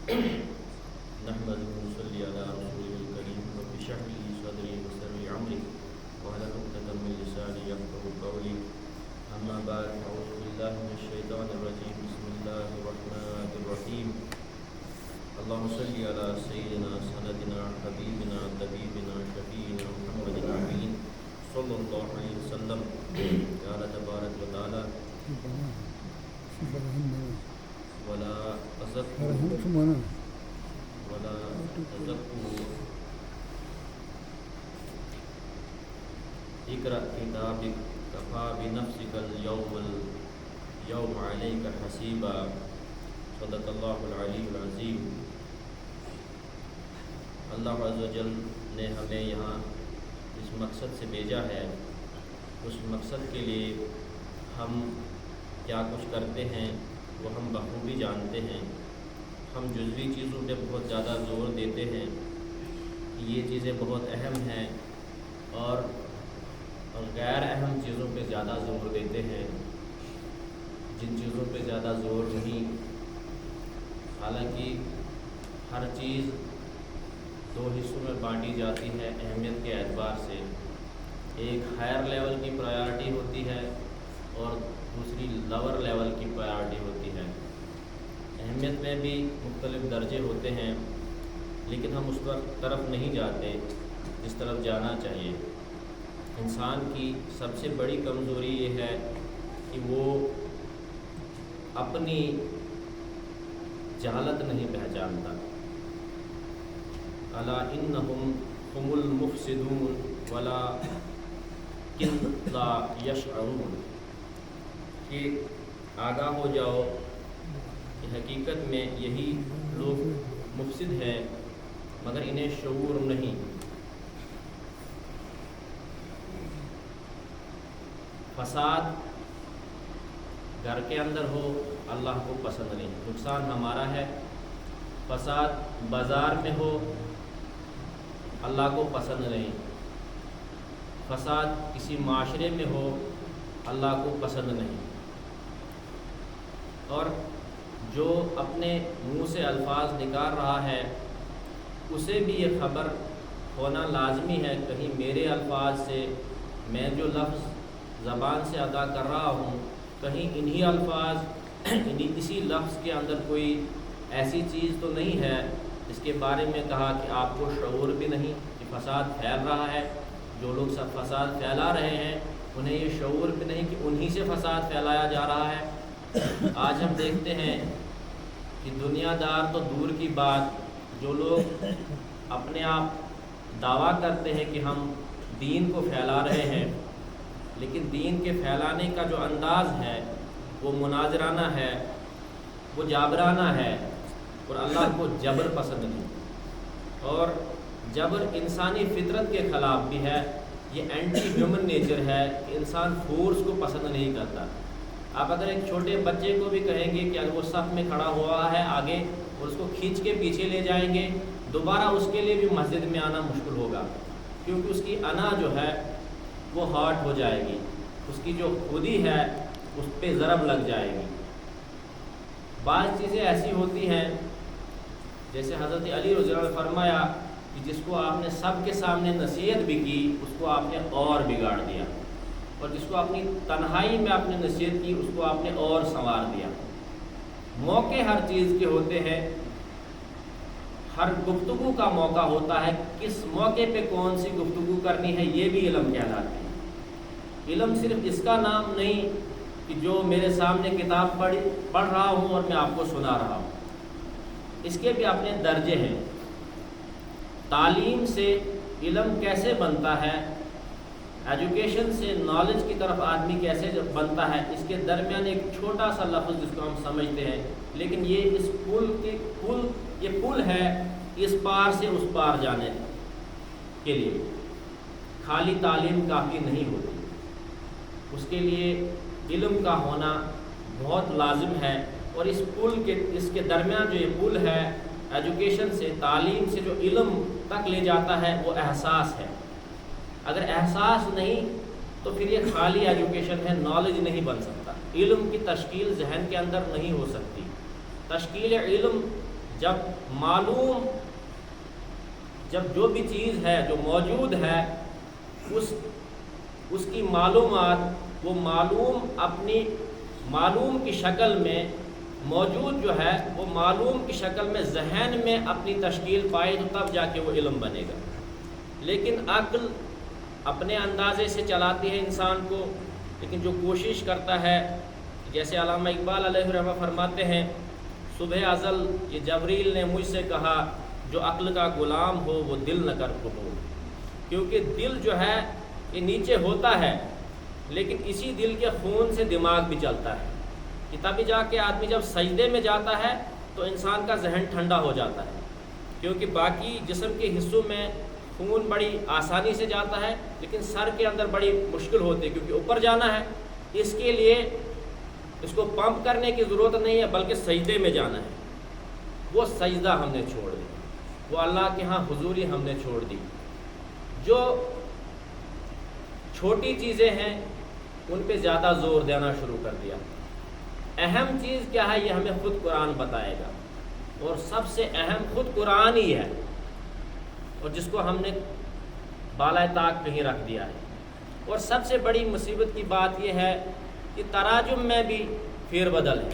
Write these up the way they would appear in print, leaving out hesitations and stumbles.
نحمده ونصلي على رسوله الكريم رب اشرح لي صدري ويسر لي امري واحلل عقدة من لساني يفقهوا قولي اما بعد اعوذ بالله من الشيطان الرجيم بسم الله الرحمن الرحيم اللهم صل على سيدنا سندنا حبيبنا طبيبنا شفيعنا محمد الامين صلى الله عليه وسلم قال تبارك وتعالى ولا تزكوا اقرأ كتابك كفى بنفسك اليوم عليك حسيبا صدق الله العلی العظیم۔ اللہ عز و جل نے ہمیں یہاں اس مقصد سے بھیجا ہے، اس مقصد کے لیے ہم کیا کچھ کرتے ہیں وہ ہم بخوبی جانتے ہیں۔ ہم جزوی چیزوں پہ بہت زیادہ زور دیتے ہیں کہ یہ چیزیں بہت اہم ہیں، اور غیر اہم چیزوں پہ زیادہ زور دیتے ہیں جن چیزوں پہ زیادہ زور نہیں۔ حالانکہ ہر چیز دو حصوں میں بانٹی جاتی ہے اہمیت کے اعتبار سے، ایک ہائر لیول کی پرائیورٹی ہوتی ہے اور دوسری لوور لیول کی پرائیورٹی ہوتی ہے۔ اہمیت میں بھی مختلف درجے ہوتے ہیں، لیکن ہم اس طرف نہیں جاتے جس طرف جانا چاہیے۔ انسان کی سب سے بڑی کمزوری یہ ہے کہ وہ اپنی جہالت نہیں پہچانتا۔ الا انہم هم المفسدون ولکن لا یشعرون، کہ آگاہ ہو جاؤ کہ حقیقت میں یہی لوگ مفسد ہیں مگر انہیں شعور نہیں۔ فساد گھر کے اندر ہو اللہ کو پسند نہیں، نقصان ہمارا ہے۔ فساد بازار میں ہو اللہ کو پسند نہیں، فساد کسی معاشرے میں ہو اللہ کو پسند نہیں۔ اور جو اپنے منہ سے الفاظ نکال رہا ہے اسے بھی یہ خبر ہونا لازمی ہے، کہیں میرے الفاظ سے میں جو لفظ زبان سے ادا کر رہا ہوں کہیں انہی الفاظ اسی لفظ کے اندر کوئی ایسی چیز تو نہیں ہے جس کے بارے میں کہا کہ آپ کو شعور بھی نہیں کہ فساد پھیل رہا ہے۔ جو لوگ سب فساد پھیلا رہے ہیں انہیں یہ شعور بھی نہیں کہ انہی سے فساد پھیلایا جا رہا ہے۔ آج ہم دیکھتے ہیں کہ دنیا دار تو دور کی بات، جو لوگ اپنے آپ دعویٰ کرتے ہیں کہ ہم دین کو پھیلا رہے ہیں، لیکن دین کے پھیلانے کا جو انداز ہے وہ مناظرانہ ہے، وہ جابرانہ ہے، اور اللہ کو جبر پسند نہیں۔ اور جبر انسانی فطرت کے خلاف بھی ہے، یہ اینٹی ہیومن نیچر ہے کہ انسان فورس کو پسند نہیں کرتا۔ آپ اگر ایک چھوٹے بچے کو بھی کہیں گے کہ اگر وہ صف میں کھڑا ہوا ہے آگے اور اس کو کھینچ کے پیچھے لے جائیں گے، دوبارہ اس کے لیے بھی مسجد میں آنا مشکل ہوگا، کیونکہ اس کی انا جو ہے وہ ہارٹ ہو جائے گی، اس کی جو خودی ہے اس پہ ضرب لگ جائے گی۔ بعض چیزیں ایسی ہوتی ہیں جیسے حضرت علی رضی اللہ عنہ نے فرمایا کہ جس کو آپ نے سب کے سامنے نصیحت بھی کی اس کو آپ نے اور بگاڑ دیا، اور جس کو اپنی تنہائی میں آپ نے نصیحت کی اس کو آپ نے اور سنوار دیا۔ موقع ہر چیز کے ہوتے ہیں، ہر گفتگو کا موقع ہوتا ہے، کس موقع پہ کون سی گفتگو کرنی ہے یہ بھی علم کہلاتی ہے۔ علم صرف اس کا نام نہیں کہ جو میرے سامنے کتاب پڑھ رہا ہوں اور میں آپ کو سنا رہا ہوں، اس کے بھی اپنے درجے ہیں۔ تعلیم سے علم کیسے بنتا ہے، ایجوکیشن سے نالج کی طرف آدمی کیسے بنتا ہے، اس کے درمیان ایک چھوٹا سا لفظ جس کو ہم سمجھتے ہیں، لیکن یہ اس پل ہے اس پار سے اس پار جانے کے لیے۔ خالی تعلیم کافی نہیں ہوتی، اس کے لیے علم کا ہونا بہت لازم ہے۔ اور اس کے درمیان جو یہ پل ہے ایجوکیشن سے، تعلیم سے جو علم تک لے جاتا ہے وہ احساس ہے۔ اگر احساس نہیں تو پھر یہ خالی ایجوکیشن ہے، نالج نہیں بن سکتا۔ علم کی تشکیل ذہن کے اندر نہیں ہو سکتی۔ تشکیل علم جب جو بھی چیز ہے جو موجود ہے اس کی معلومات وہ اپنی معلوم کی شکل میں موجود جو ہے وہ معلوم کی شکل میں ذہن میں اپنی تشکیل پائے تو تب جا کے وہ علم بنے گا. لیکن عقل اپنے اندازے سے چلاتی ہے انسان کو. لیکن جو کوشش کرتا ہے، جیسے علامہ اقبال علیہ الرحمہ فرماتے ہیں، صبح ازل یہ جبریل نے مجھ سے کہا جو عقل کا غلام ہو وہ دل نہ کر قبول. کیونکہ دل جو ہے یہ نیچے ہوتا ہے، لیکن اسی دل کے خون سے دماغ بھی چلتا ہے. کہ تبھی جا کے آدمی جب سجدے میں جاتا ہے تو انسان کا ذہن ٹھنڈا ہو جاتا ہے. کیونکہ باقی جسم کے حصوں میں خون بڑی آسانی سے جاتا ہے، لیکن سر کے اندر بڑی مشکل ہوتی ہے، کیونکہ اوپر جانا ہے. اس کے لیے اس کو پمپ کرنے کی ضرورت نہیں ہے، بلکہ سجدے میں جانا ہے. وہ سجدہ ہم نے چھوڑ دی، وہ اللہ کے ہاں حضوری ہم نے چھوڑ دی. جو چھوٹی چیزیں ہیں ان پہ زیادہ زور دینا شروع کر دیا. اہم چیز کیا ہے یہ ہمیں خود قرآن بتائے گا، اور سب سے اہم خود قرآن ہی ہے، اور جس کو ہم نے بالائے طاق کہیں رکھ دیا ہے. اور سب سے بڑی مصیبت کی بات یہ ہے کہ تراجم میں بھی پھیر بدل ہے.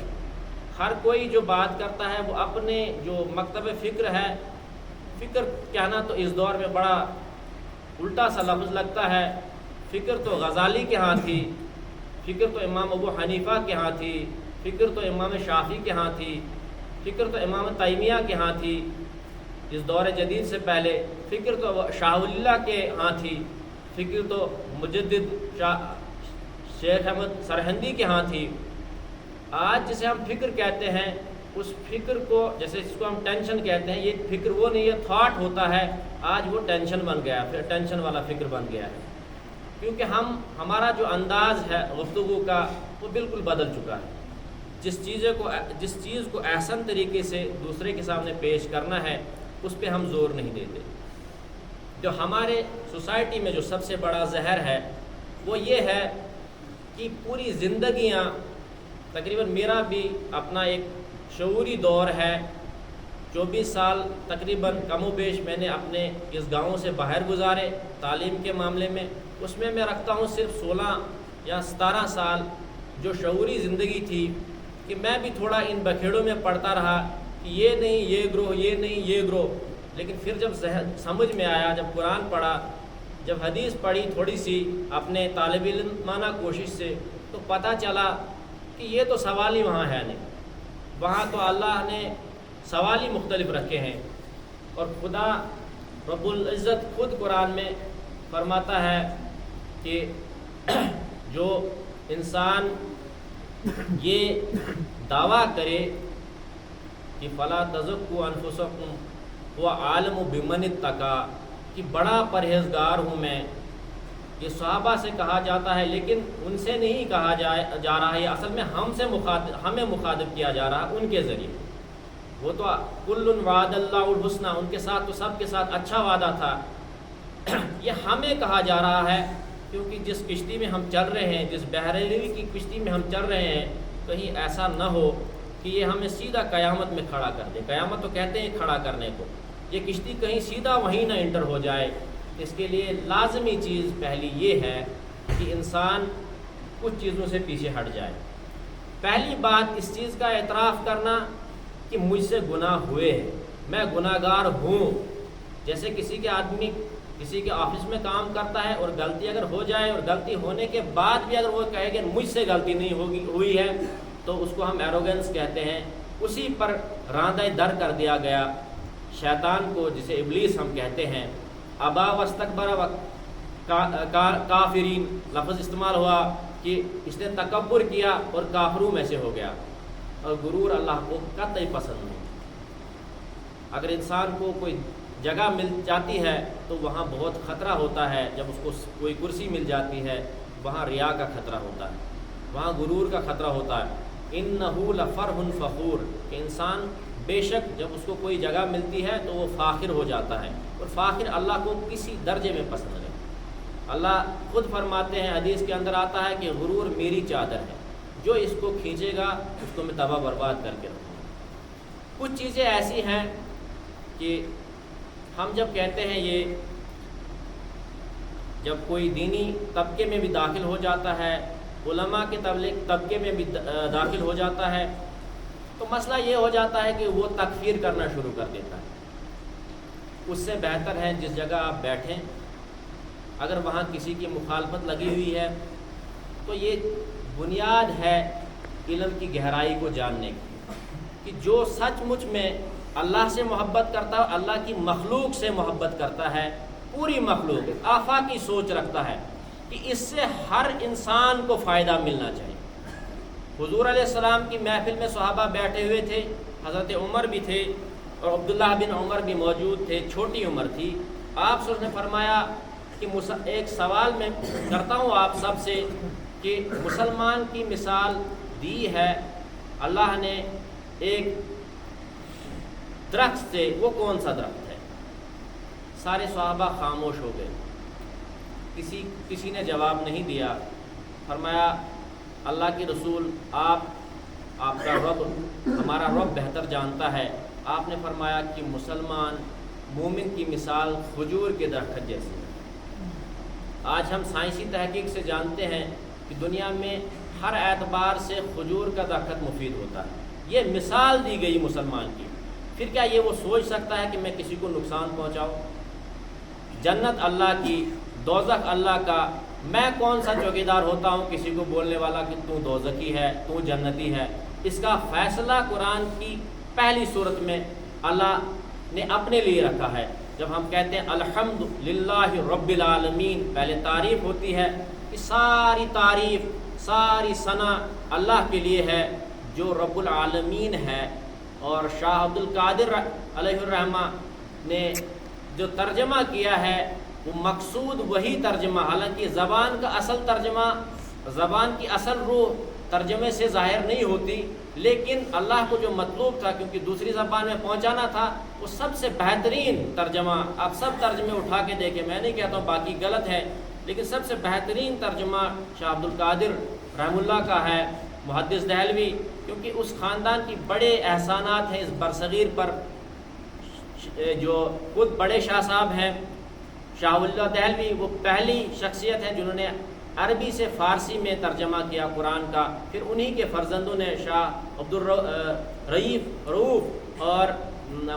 ہر کوئی جو بات کرتا ہے وہ اپنے جو مکتب فکر ہے، فکر کہنا تو اس دور میں بڑا الٹا سا لفظ لگتا ہے. فکر تو غزالی کے ہاں تھی، فکر تو امام ابو حنیفہ کے ہاں تھی، فکر تو امام شافعی کے ہاں تھی، فکر تو امام تیمیہ کے ہاں تھی اس دور جدید سے پہلے، فکر تو شاہ ولی اللہ کے ہاں تھی، فکر تو مجدد شیخ احمد سرہندی کے ہاں تھی. آج جسے ہم فکر کہتے ہیں اس فکر کو، جیسے جس کو ہم ٹینشن کہتے ہیں، یہ فکر وہ نہیں، یہ تھاٹ ہوتا ہے. آج وہ ٹینشن بن گیا، پھر ٹینشن والا فکر بن گیا ہے. کیونکہ ہمارا جو انداز ہے گفتگو کا وہ بالکل بدل چکا ہے. جس چیز کو احسن طریقے سے دوسرے کے سامنے پیش کرنا ہے اس پہ ہم زور نہیں دیتے. جو ہمارے سوسائٹی میں جو سب سے بڑا زہر ہے وہ یہ ہے کہ پوری زندگیاں، تقریباً میرا بھی اپنا ایک شعوری دور ہے، 24 سال تقریباً کم و بیش میں نے اپنے اس گاؤں سے باہر گزارے تعلیم کے معاملے میں. اس میں رکھتا ہوں صرف 16 یا 17 سال جو شعوری زندگی تھی، کہ میں بھی تھوڑا ان بکھیڑوں میں پڑتا رہا کہ یہ نہیں یہ گروہ، یہ نہیں یہ گروہ. لیکن پھر جب سمجھ میں آیا، جب قرآن پڑھا، جب حدیث پڑھی تھوڑی سی اپنے طالب علمانہ کوشش سے، تو پتہ چلا کہ یہ تو سوال ہی وہاں ہے نہیں. وہاں تو اللہ نے سوال ہی مختلف رکھے ہیں. اور خدا رب العزت خود قرآن میں فرماتا ہے کہ جو انسان یہ دعویٰ کرے کہ فلا تزکوا انفسکم هو عالم بمن اتقی، کہ بڑا پرہیزگار ہوں میں، یہ صحابہ سے کہا جاتا ہے، لیکن ان سے نہیں کہا جا رہا ہے، اصل میں ہمیں مخاطب کیا جا رہا ہے ان کے ذریعے. وہ تو کل وعد اللہ الحسنی، ان کے ساتھ تو سب کے ساتھ اچھا وعدہ تھا. یہ ہمیں کہا جا رہا ہے کیونکہ جس کشتی میں ہم چل رہے ہیں، جس بحریری کی کشتی میں ہم چل رہے ہیں، کہیں ایسا نہ ہو کہ یہ ہمیں سیدھا قیامت میں کھڑا کر دے. قیامت تو کہتے ہیں کھڑا کرنے کو، یہ کشتی کہیں سیدھا وہیں نہ انٹر ہو جائے. اس کے لیے لازمی چیز پہلی یہ ہے کہ انسان کچھ چیزوں سے پیچھے ہٹ جائے. پہلی بات اس چیز کا اعتراف کرنا کہ مجھ سے گناہ ہوئے ہیں، میں گناہ گار ہوں. جیسے کسی کے آفس میں کام کرتا ہے اور غلطی اگر ہو جائے، اور غلطی ہونے کے بعد بھی اگر وہ کہے کہ مجھ سے غلطی نہیں ہوئی ہے، تو اس کو ہم ایروگنس کہتے ہیں. اسی پر راندہ در کر دیا گیا شیطان کو، جسے ابلیس ہم کہتے ہیں. ابا واستکبر کافرین لفظ استعمال ہوا کہ اس نے تکبر کیا اور کافروں میں سے ہو گیا. اور غرور اللہ کو قطعی پسند نہیں. اگر انسان کو کوئی جگہ مل جاتی ہے تو وہاں بہت خطرہ ہوتا ہے. جب اس کو کوئی کرسی مل جاتی ہے وہاں ریا کا خطرہ ہوتا ہے، وہاں غرور کا خطرہ ہوتا ہے. انہ لفرح فخور، کہ انسان بے شک جب اس کو کوئی جگہ ملتی ہے تو وہ فاخر ہو جاتا ہے. اور فاخر اللہ کو کسی درجے میں پسند نہیں. اللہ خود فرماتے ہیں، حدیث کے اندر آتا ہے کہ غرور میری چادر ہے، جو اس کو کھینچے گا اس کو میں تباہ برباد کر کے رکھوں گا. کچھ چیزیں ایسی ہیں کہ ہم جب کہتے ہیں یہ جب کوئی دینی طبقے میں بھی داخل ہو جاتا ہے، علماء کے طبقے میں بھی داخل ہو جاتا ہے، تو مسئلہ یہ ہو جاتا ہے کہ وہ تکفیر کرنا شروع کر دیتا ہے۔ اس سے بہتر ہے جس جگہ آپ بیٹھیں، اگر وہاں کسی کی مخالفت لگی ہوئی ہے تو یہ بنیاد ہے علم کی گہرائی کو جاننے کی، کہ جو سچ مچ میں اللہ سے محبت کرتا ہے، اللہ کی مخلوق سے محبت کرتا ہے، پوری مخلوق آفاقی سوچ رکھتا ہے کہ اس سے ہر انسان کو فائدہ ملنا چاہیے۔ حضور علیہ السلام کی محفل میں صحابہ بیٹھے ہوئے تھے، حضرت عمر بھی تھے اور عبداللہ بن عمر بھی موجود تھے، چھوٹی عمر تھی۔ آپ سے اس نے فرمایا کہ ایک سوال میں کرتا ہوں آپ سب سے کہ مسلمان کی مثال دی ہے اللہ نے ایک درخت سے، وہ کون سا درخت ہے؟ سارے صحابہ خاموش ہو گئے، کسی نے جواب نہیں دیا۔ فرمایا اللہ کے رسول آپ کا رب، ہمارا رب بہتر جانتا ہے۔ آپ نے فرمایا کہ مسلمان مومن کی مثال کھجور کے درخت جیسی ہے۔ آج ہم سائنسی تحقیق سے جانتے ہیں کہ دنیا میں ہر اعتبار سے کھجور کا درخت مفید ہوتا ہے۔ یہ مثال دی گئی مسلمان کی، پھر کیا یہ وہ سوچ سکتا ہے کہ میں کسی کو نقصان پہنچاؤں؟ جنت اللہ کی، دوزخ اللہ کا، میں کون سا چوکیدار ہوتا ہوں کسی کو بولنے والا کہ تو دوزخی ہے، تو جنتی ہے؟ اس کا فیصلہ قرآن کی پہلی سورت میں اللہ نے اپنے لیے رکھا ہے۔ جب ہم کہتے ہیں الحمد للہ رب العالمین، پہلے تعریف ہوتی ہے کہ ساری تعریف، ساری ثنا اللہ کے لیے ہے جو رب العالمین ہے۔ اور شاہ عبد القادر علیہ الرحمہ نے جو ترجمہ کیا ہے وہ مقصود وہی ترجمہ، حالانکہ زبان کا اصل ترجمہ، زبان کی اصل روح ترجمے سے ظاہر نہیں ہوتی، لیکن اللہ کو جو مطلوب تھا کیونکہ دوسری زبان میں پہنچانا تھا، وہ سب سے بہترین ترجمہ، آپ سب ترجمے اٹھا کے دیکھیں، میں نہیں کہتا ہوں باقی غلط ہے، لیکن سب سے بہترین ترجمہ شاہ عبد القادر رحم اللہ کا ہے، محدث دہلوی، کیونکہ اس خاندان کی بڑے احسانات ہیں اس برصغیر پر، جو خود بڑے شاہ صاحب ہیں شاہ اللہ دہلوی، وہ پہلی شخصیت ہے جنہوں نے عربی سے فارسی میں ترجمہ کیا قرآن کا، پھر انہی کے فرزندوں نے شاہ رؤوف اور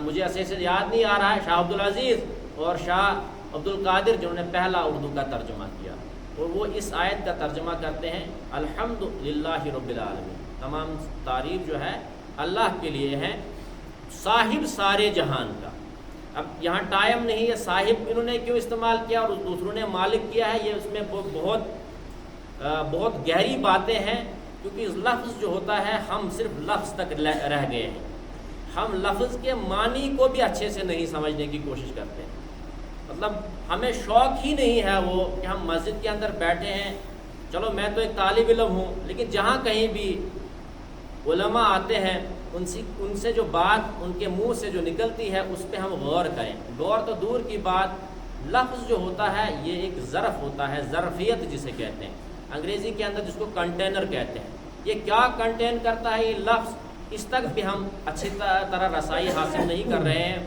مجھے ایسے سے یاد نہیں آ رہا ہے، شاہ عبدالعزیز اور شاہ عبد القادر جنہوں نے پہلا اردو کا ترجمہ کیا، اور وہ اس آیت کا ترجمہ کرتے ہیں الحمد للہ رب العالمین، تمام تعریف جو ہے اللہ کے لیے ہے، صاحب سارے جہان کا۔ اب یہاں ٹائم نہیں ہے، صاحب انہوں نے کیوں استعمال کیا اور دوسروں نے مالک کیا ہے، یہ اس میں بہت گہری باتیں ہیں، کیونکہ اس لفظ جو ہوتا ہے ہم صرف لفظ تک رہ گئے ہیں، ہم لفظ کے معنی کو بھی اچھے سے نہیں سمجھنے کی کوشش کرتے ہیں، مطلب ہمیں شوق ہی نہیں ہے وہ کہ ہم مسجد کے اندر بیٹھے ہیں، چلو میں تو ایک طالب علم ہوں، لیکن جہاں کہیں بھی علماء آتے ہیں ان سے جو بات ان کے منہ سے جو نکلتی ہے اس پہ ہم غور کریں۔ غور تو دور کی بات، لفظ جو ہوتا ہے یہ ایک ظرف ہوتا ہے، ظرفیت جسے کہتے ہیں، انگریزی کے اندر جس کو کنٹینر کہتے ہیں، یہ کیا کنٹین کرتا ہے یہ لفظ، اس تک بھی ہم اچھی طرح رسائی حاصل نہیں کر رہے ہیں۔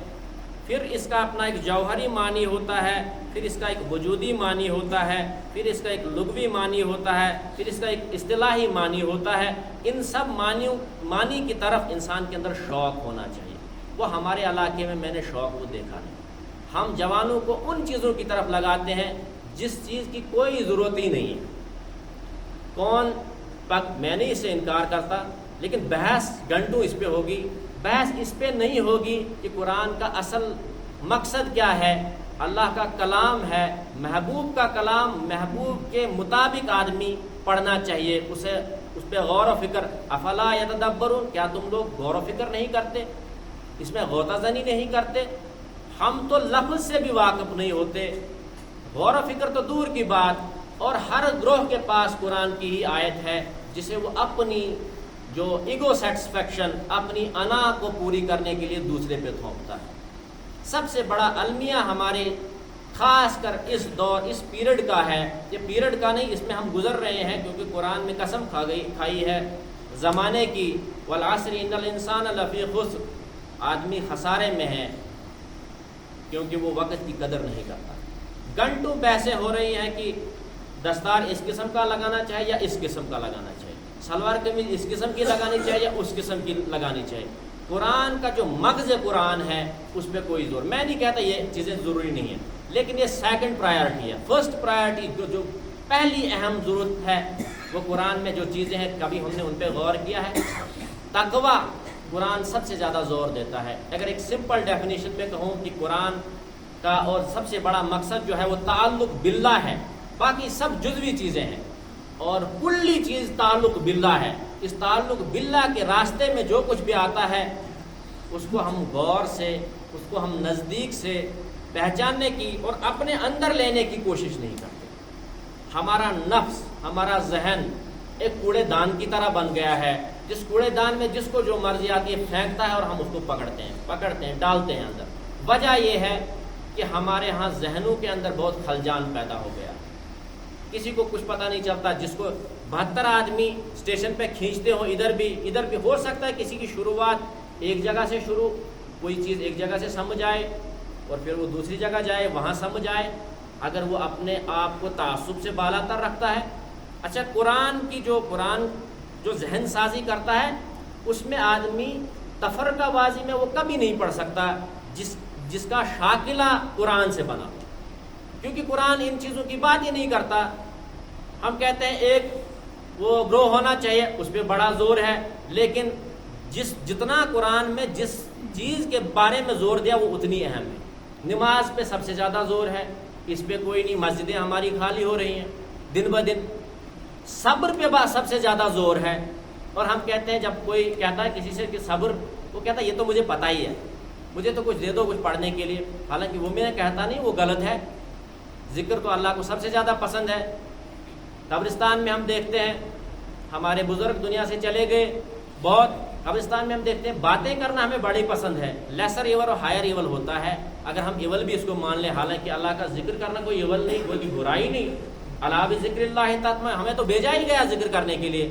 پھر اس کا اپنا ایک جوہری معنی ہوتا ہے، پھر اس کا ایک وجودی معنی ہوتا ہے، پھر اس کا ایک لغوی معنی ہوتا ہے، پھر اس کا ایک اصطلاحی معنی ہوتا ہے۔ ان سب معنی کی طرف انسان کے اندر شوق ہونا چاہیے، وہ ہمارے علاقے میں نے شوق وہ دیکھا نہیں۔ ہم جوانوں کو ان چیزوں کی طرف لگاتے ہیں جس چیز کی کوئی ضرورت ہی نہیں ہے۔ میں نہیں اس سے انکار کرتا، لیکن بحث گھنٹوں اس پہ ہوگی، بحث اس پہ نہیں ہوگی کہ قرآن کا اصل مقصد کیا ہے، اللہ کا کلام ہے، محبوب کا کلام، محبوب کے مطابق آدمی پڑھنا چاہیے، اس پہ غور و فکر، افلا یتدبرون، کیا تم لوگ غور و فکر نہیں کرتے، اس میں غوطہ زنی نہیں کرتے؟ ہم تو لفظ سے بھی واقف نہیں ہوتے، غور و فکر تو دور کی بات، اور ہر گروہ کے پاس قرآن کی ہی آیت ہے جسے وہ اپنی جو ایگو سیٹسفیکشن، اپنی انا کو پوری کرنے کے لیے دوسرے پہ تھوپتا ہے۔ سب سے بڑا المیہ ہمارے خاص کر اس دور، اس پیریڈ کا ہے، یہ پیریڈ کا نہیں، اس میں ہم گزر رہے ہیں، کیونکہ قرآن میں قسم کھائی ہے زمانے کی، والعصر ان الانسان لفی خسر، آدمی خسارے میں ہے کیونکہ وہ وقت کی قدر نہیں کرتا۔ گھنٹوں بحثیں ہو رہی ہیں کہ دستار اس قسم کا لگانا چاہیے یا اس قسم کا لگانا چاہیے، سلوار قمیض اس قسم کی لگانی چاہیے یا اس قسم کی لگانی چاہیے۔ قرآن کا جو مغز قرآن ہے اس پہ کوئی زور، میں نہیں کہتا یہ چیزیں ضروری نہیں ہیں، لیکن یہ سیکنڈ پرائیورٹی ہے۔ فرسٹ پرائیورٹی جو پہلی اہم ضرورت ہے وہ قرآن میں جو چیزیں ہیں، کبھی ہم نے ان پہ غور کیا ہے؟ تقویٰ قرآن سب سے زیادہ زور دیتا ہے۔ اگر ایک سمپل ڈیفینیشن میں کہوں کہ قرآن کا اور سب سے بڑا مقصد جو ہے وہ تعلق باللہ ہے، باقی سب جزوی چیزیں ہیں اور کلی چیز تعلق باللہ ہے۔ اس تعلق باللہ کے راستے میں جو کچھ بھی آتا ہے اس کو ہم غور سے، اس کو ہم نزدیک سے پہچاننے کی اور اپنے اندر لینے کی کوشش نہیں کرتے۔ ہمارا نفس، ہمارا ذہن ایک کوڑے دان کی طرح بن گیا ہے، جس کوڑے دان میں جس کو جو مرضی آتی ہے پھینکتا ہے اور ہم اس کو پکڑتے ہیں ڈالتے ہیں اندر۔ وجہ یہ ہے کہ ہمارے ہاں ذہنوں کے اندر بہت خلجان پیدا ہو گیا، کسی کو کچھ پتہ نہیں چلتا۔ جس کو 72 آدمی اسٹیشن پہ کھینچتے ہوں، ادھر بھی ہو سکتا ہے کسی کی شروعات ایک جگہ سے شروع، کوئی چیز ایک جگہ سے سمجھ آئے اور پھر وہ دوسری جگہ جائے، وہاں سمجھ آئے، اگر وہ اپنے آپ کو تعصب سے بالا تر رکھتا ہے۔ اچھا، قرآن جو ذہن سازی کرتا ہے اس میں آدمی تفرقہ بازی میں وہ کبھی نہیں پڑھ سکتا جس کا شاکلہ قرآن سے بنا، کیونکہ قرآن ان چیزوں کی بات ہی نہیں کرتا۔ ہم کہتے ہیں ایک وہ گروہ ہونا چاہیے، اس پہ بڑا زور ہے، لیکن جتنا قرآن میں جس چیز کے بارے میں زور دیا وہ اتنی اہم ہے۔ نماز پہ سب سے زیادہ زور ہے، اس پہ کوئی نہیں۔ مسجدیں ہماری خالی ہو رہی ہیں دن بہ دن۔ صبر پہ سب سے زیادہ زور ہے، اور ہم کہتے ہیں جب کوئی کہتا ہے کسی سے کہ صبر، وہ کہتا ہے یہ تو مجھے پتہ ہی ہے، مجھے تو کچھ دے دو کچھ پڑھنے کے لیے، حالانکہ وہ میں کہتا نہیں، وہ غلط ہے۔ ذکر تو اللہ کو سب سے زیادہ پسند ہے۔ قبرستان میں ہم دیکھتے ہیں ہمارے بزرگ دنیا سے چلے گئے، بہت قبرستان میں ہم دیکھتے ہیں باتیں کرنا ہمیں بڑی پسند ہے۔ لیسر ایول اور ہائر ایول ہوتا ہے، اگر ہم ایول بھی اس کو مان لیں، حالانکہ اللہ کا ذکر کرنا کوئی ایول نہیں، کوئی برائی نہیں۔ الا بذکر اللہ تطمئن، ہمیں تو بھیجا ہی گیا ذکر کرنے کے لیے۔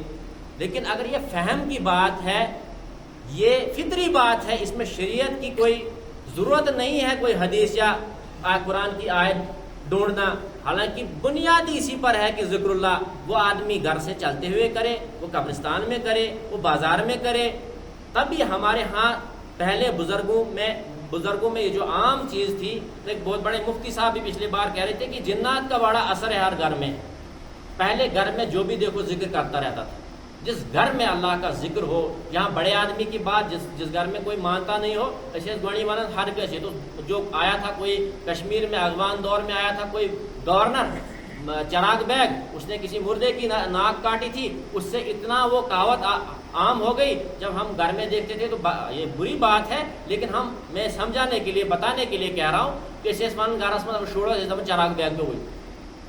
لیکن اگر یہ فہم کی بات ہے، یہ فطری بات ہے، اس میں شریعت کی کوئی ضرورت نہیں ہے کوئی حدیث یا قرآن کی آیت ڈھونڈنا۔ حالانکہ بنیادی اسی پر ہے کہ ذکر اللہ وہ آدمی گھر سے چلتے ہوئے کرے، وہ قبرستان میں کرے، وہ بازار میں کرے، تبھی ہمارے ہاں پہلے بزرگوں میں یہ جو عام چیز تھی، ایک بہت بڑے مفتی صاحب بھی پچھلی بار کہہ رہے تھے کہ جنات کا بڑا اثر ہے ہر گھر میں۔ پہلے گھر میں جو بھی دیکھو ذکر کرتا رہتا تھا، جس گھر میں اللہ کا ذکر ہو، یہاں بڑے آدمی کی بات جس گھر میں کوئی مانتا نہیں ہو، ایسے گوڑی مانند ہر کیسے تو جو آیا تھا کوئی کشمیر میں افغان دور میں آیا تھا کوئی گورنر چراغ بیگ، اس نے کسی مردے کی ناک کاٹی تھی، اس سے اتنا وہ کہاوت عام ہو گئی۔ جب ہم گھر میں دیکھتے تھے تو یہ بری بات ہے، لیکن میں سمجھانے کے لیے بتانے کے لیے کہہ رہا ہوں کہ چراغ بیگ میں ہوئی،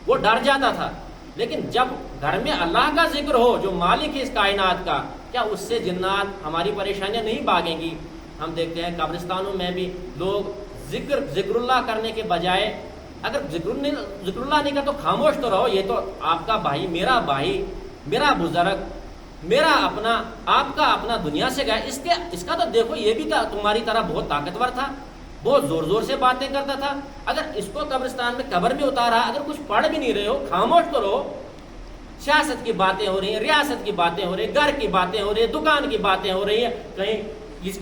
وہ ڈر جاتا تھا۔ لیکن جب گھر میں اللہ کا ذکر ہو جو مالک ہے اس کائنات کا، کیا اس سے جنات ہماری پریشانیاں نہیں بھاگیں گی؟ ہم دیکھتے ہیں قبرستانوں میں بھی لوگ ذکر اللہ کرنے کے بجائے، اگر ذکر اللہ نہیں کر تو خاموش تو رہو، یہ تو آپ کا بھائی، میرا بزرگ، میرا اپنا، آپ کا اپنا دنیا سے گیا، اس کا تو دیکھو یہ بھی تمہاری طرح بہت طاقتور تھا، بہت زور زور سے باتیں کرتا تھا۔ اگر اس کو قبرستان میں قبر میں اتارا، اگر کچھ پڑھ بھی نہیں رہے ہو، خاموش تو رہو۔ سیاست کی باتیں ہو رہی ہیں، ریاست کی باتیں ہو رہی ہیں، گھر کی باتیں ہو رہی ہیں، دکان کی باتیں ہو رہی ہیں، کہیں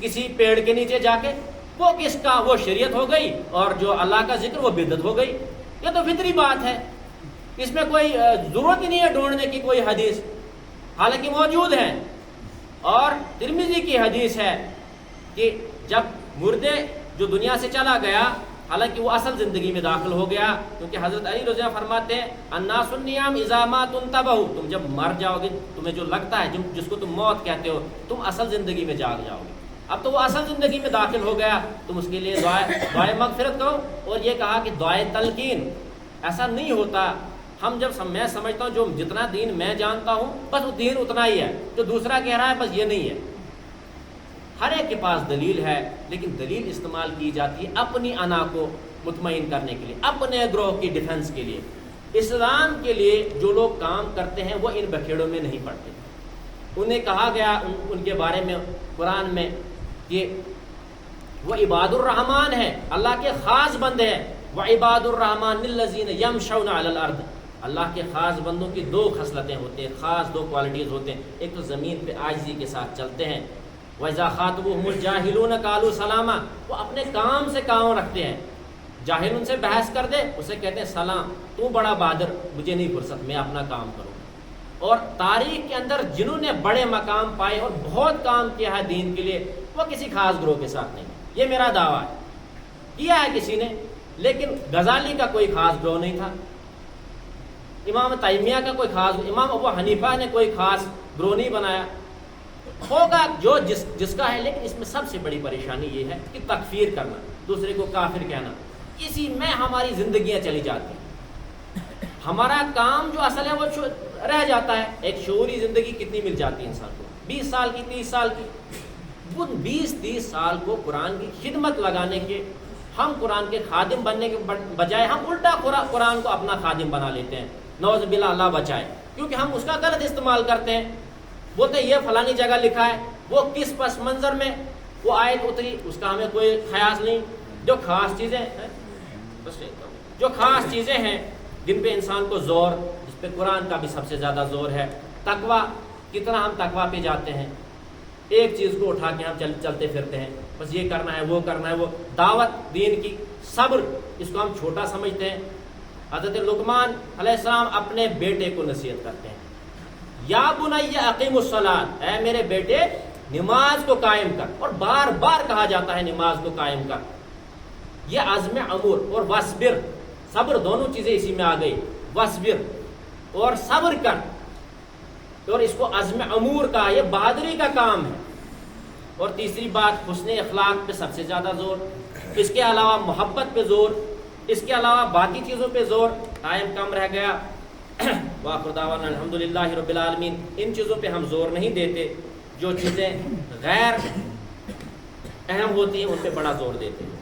کسی پیڑ کے نیچے جا کے، وہ کس کا؟ وہ شریعت ہو گئی، اور جو اللہ کا ذکر وہ بدعت ہو گئی۔ یہ تو فطری بات ہے، اس میں کوئی ضرورت ہی نہیں ہے ڈھونڈنے کی کوئی حدیث، حالانکہ موجود ہے۔ اور ترمذی کی حدیث ہے کہ جب مردے جو دنیا سے چلا گیا، حالانکہ وہ اصل زندگی میں داخل ہو گیا، کیونکہ حضرت علی رضی اللہ فرماتے ہیں الناس النیام اذا ما تنتبہوا، تم جب مر جاؤ گے، تمہیں جو لگتا ہے، جس کو تم موت کہتے ہو، تم اصل زندگی میں جاگ جاؤ گے۔ اب تو وہ اصل زندگی میں داخل ہو گیا، تم اس کے لیے دعائے مغفرت کرو۔ اور یہ کہا کہ دعائے تلقین، ایسا نہیں ہوتا۔ میں سمجھتا ہوں جو جتنا دین میں جانتا ہوں بس وہ دین اتنا ہی ہے، جو دوسرا کہہ رہا ہے بس یہ نہیں ہے۔ ہر ایک کے پاس دلیل ہے، لیکن دلیل استعمال کی جاتی ہے اپنی انا کو مطمئن کرنے کے لیے، اپنے گروہ کی ڈیفنس کے لیے۔ اسلام کے لیے جو لوگ کام کرتے ہیں وہ ان بکھیڑوں میں نہیں پڑتے۔ انہیں کہا گیا ان کے بارے میں قرآن میں کہ وہ عباد الرحمان ہے، اللہ کے خاص بندے ہیں. وعباد الرحمن الذین یمشون علی الارض، اللہ کے خاص بندوں کی دو خصلتیں ہوتی ہیں، خاص دو کوالٹیز ہوتے ہیں. ایک تو زمین پہ عاجزی کے ساتھ چلتے ہیں. وَإِذَا خَاطَبَهُمُ الْجَاهِلُونَ قَالُوا سَلَامًا، وہ اپنے کام سے کام رکھتے ہیں. جاہل ان سے بحث کر دے، اسے کہتے ہیں سلام، تو بڑا بہادر، مجھے نہیں فرصت، میں اپنا کام کروں. اور تاریخ کے اندر جنہوں نے بڑے مقام پائے اور بہت کام کیا ہے دین کے لیے، وہ کسی خاص گروہ کے ساتھ نہیں. یہ میرا دعویٰ ہے. کیا ہے کسی نے، لیکن غزالی کا کوئی خاص گروہ نہیں تھا، امام تیمیہ کا کوئی خاص، امام ابو حنیفہ نے کوئی خاص گروہ نہیں بنایا. ہوگا جو جس کا ہے، لیکن اس میں سب سے بڑی پریشانی یہ ہے کہ تکفیر کرنا، دوسرے کو کافر کہنا، اسی میں ہماری زندگیاں چلی جاتی ہیں. ہمارا کام جو اصل ہے وہ رہ جاتا ہے. ایک شعوری زندگی کتنی مل جاتی ہے انسان کو، 20 سال کی، 30 سال کی. وہ 20-30 سال کو قرآن کی خدمت لگانے کے، ہم قرآن کے خادم بننے کے بجائے ہم الٹا قرآن کو اپنا خادم بنا لیتے ہیں. نعوذ باللہ، اللہ بچائے. کیونکہ ہم اس کا غلط استعمال کرتے ہیں. بولتے ہیں یہ فلانی جگہ لکھا ہے، وہ کس پس منظر میں وہ آیت اتری، اس کا ہمیں کوئی خیال نہیں. جو خاص چیزیں ہیں، جو خاص چیزیں ہیں جن پہ انسان کو زور، جس پہ قرآن کا بھی سب سے زیادہ زور ہے، تقویٰ. کتنا ہم تقویٰ پہ جاتے ہیں، ایک چیز کو اٹھا کے ہم چلتے پھرتے ہیں، بس یہ کرنا ہے، وہ کرنا ہے. وہ دعوت دین کی، صبر، اس کو ہم چھوٹا سمجھتے ہیں. حضرت لقمان علیہ السلام اپنے بیٹے کو نصیحت کرتے ہیں، یا بنی اقیم الصلاۃ، اے میرے بیٹے نماز کو قائم کر. اور بار بار کہا جاتا ہے نماز کو قائم کر. یہ عزم امور اور وصبر، صبر، دونوں چیزیں اسی میں آ گئی. وصبر اور صبر کر، اور اس کو عزم امور کا، یہ بہادری کا کام ہے. اور تیسری بات، حسن اخلاق پہ سب سے زیادہ زور. اس کے علاوہ محبت پہ زور، اس کے علاوہ باقی چیزوں پہ زور. ٹائم کم رہ گیا. وآخر دعوانا الحمدللہ رب العالمین. ان چیزوں پہ ہم زور نہیں دیتے، جو چیزیں غیر اہم ہوتی ہیں ان پہ بڑا زور دیتے ہیں.